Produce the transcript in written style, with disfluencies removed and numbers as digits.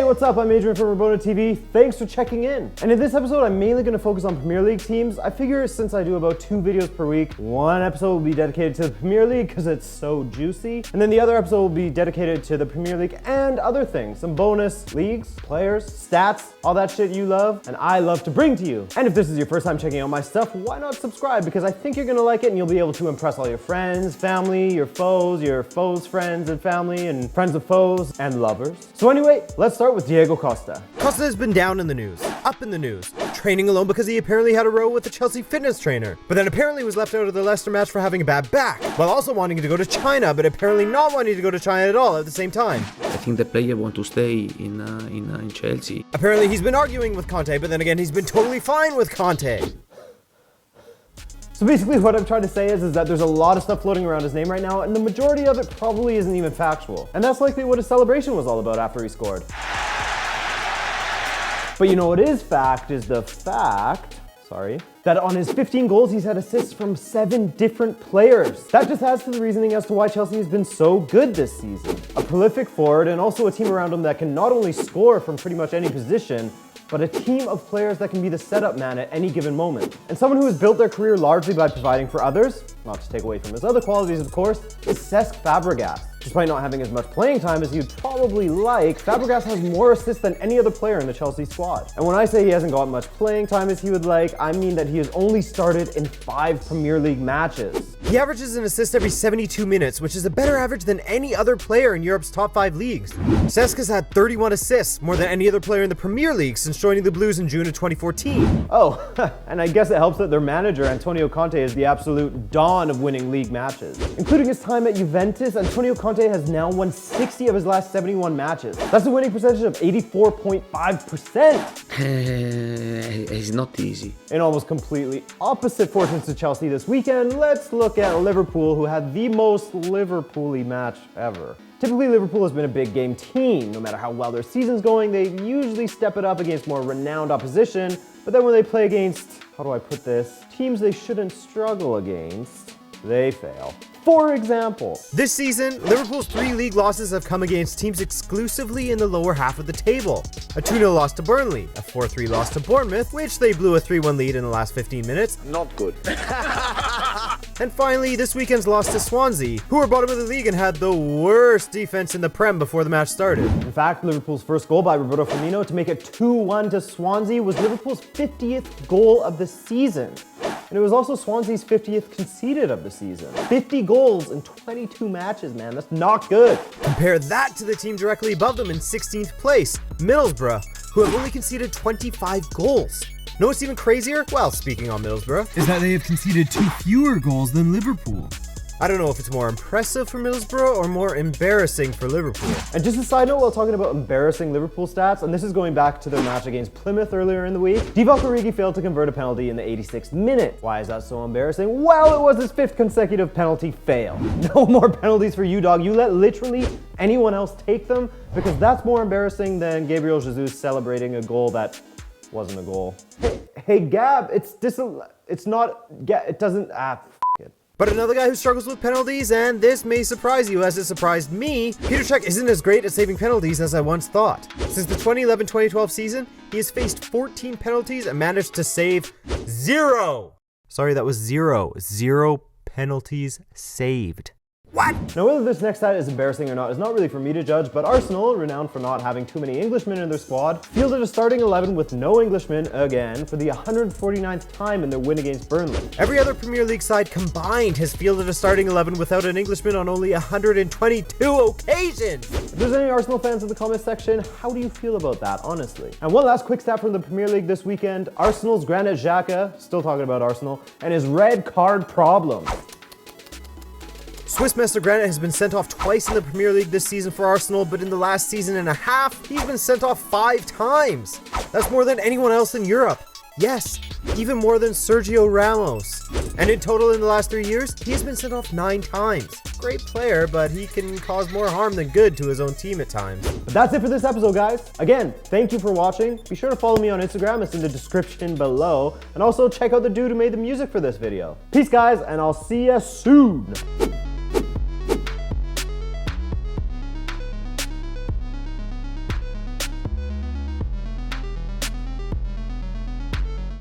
what's up? I'm Adrian from Rabona TV. Thanks for checking in. And in this episode, I'm mainly going to focus on Premier League teams. I figure since I do about 2 videos per week, one episode will be dedicated to the Premier League because it's so juicy. And then the other episode will be dedicated to the Premier League and other things. Some bonus leagues, players, stats, all that shit you love and I love to bring to you. And if this is your first time checking out my stuff, why not subscribe? Because I think you're going to like it and you'll be able to impress all your friends, family, your foes' friends and family, and friends of foes and lovers. So anyway, let's start with Diego Costa. Costa has been down in the news, up in the news, training alone because he apparently had a row with the Chelsea fitness trainer, but then apparently was left out of the Leicester match for having a bad back, while also wanting to go to China, but apparently not wanting to go to China at all at the same time. I think the player want to stay in Chelsea. Apparently he's been arguing with Conte, but then again he's been totally fine with Conte. So basically what I'm trying to say is that there's a lot of stuff floating around his name right now, and the majority of it probably isn't even factual. And that's likely what his celebration was all about after he scored. But you know what is fact is the fact, that on his 15 goals he's had assists from 7 different players. That just adds to the reasoning as to why Chelsea has been so good this season. A prolific forward and also a team around him that can not only score from pretty much any position, but a team of players that can be the setup man at any given moment. And someone who has built their career largely by providing for others, not to take away from his other qualities of course, is Cesc Fabregas. Despite not having as much playing time as you'd probably like, Fabregas has more assists than any other player in the Chelsea squad. And when I say he hasn't got much playing time as he would like, I mean that he has only started in 5 Premier League matches. He averages an assist every 72 minutes, which is a better average than any other player in Europe's top 5 leagues. Cesc has had 31 assists, more than any other player in the Premier League since joining the Blues in June of 2014. Oh, and I guess it helps that their manager, Antonio Conte, is the absolute dawn of winning league matches. Including his time at Juventus, Antonio Conte has now won 60 of his last 71 matches. That's a winning percentage of 84.5%. It's not easy. In almost completely opposite fortunes to Chelsea this weekend, let's look at Liverpool, who had the most Liverpool-y match ever. Typically, Liverpool has been a big game team. No matter how well their season's going, they usually step it up against more renowned opposition, but then when they play against, how do I put this, teams they shouldn't struggle against, they fail. For example, this season, Liverpool's 3 league losses have come against teams exclusively in the lower half of the table. A 2-0 loss to Burnley, a 4-3 loss to Bournemouth, which they blew a 3-1 lead in the last 15 minutes. Not good. And finally, this weekend's loss to Swansea, who were bottom of the league and had the worst defense in the Prem before the match started. In fact, Liverpool's first goal by Roberto Firmino to make it 2-1 to Swansea was Liverpool's 50th goal of the season. And it was also Swansea's 50th conceded of the season. 50 goals in 22 matches, man. That's not good. Compare that to the team directly above them in 16th place, Middlesbrough, who have only conceded 25 goals. Know what's even crazier? Well, speaking on Middlesbrough, is that they have conceded 2 fewer goals than Liverpool. I don't know if it's more impressive for Middlesbrough or more embarrassing for Liverpool. And just a side note while talking about embarrassing Liverpool stats, and this is going back to their match against Plymouth earlier in the week, Divock Origi failed to convert a penalty in the 86th minute. Why is that so embarrassing? Well, it was his 5th consecutive penalty fail. No more penalties for you, dog. You let literally anyone else take them, because that's more embarrassing than Gabriel Jesus celebrating a goal that wasn't a goal. Hey Gab, it doesn't, But another guy who struggles with penalties, and this may surprise you as it surprised me, Petr Cech isn't as great at saving penalties as I once thought. Since the 2011-2012 season, he has faced 14 penalties and managed to save 0. Sorry, that was 0. 0 penalties saved. What? Now, whether this next stat is embarrassing or not is not really for me to judge, but Arsenal, renowned for not having too many Englishmen in their squad, fielded a starting 11 with no Englishmen again for the 149th time in their win against Burnley. Every other Premier League side combined has fielded a starting 11 without an Englishman on only 122 occasions. If there's any Arsenal fans in the comments section, how do you feel about that, honestly? And one last quick stat from the Premier League this weekend, Arsenal's Granit Xhaka, still talking about Arsenal, and his red card problem. Swiss Master Granit has been sent off twice in the Premier League this season for Arsenal, but in the last season and a half, he's been sent off 5 times. That's more than anyone else in Europe. Yes, even more than Sergio Ramos. And in total in the last 3 years, he has been sent off 9 times. Great player, but he can cause more harm than good to his own team at times. But that's it for this episode, guys. Again, thank you for watching. Be sure to follow me on Instagram. It's in the description below. And also check out the dude who made the music for this video. Peace, guys, and I'll see you soon.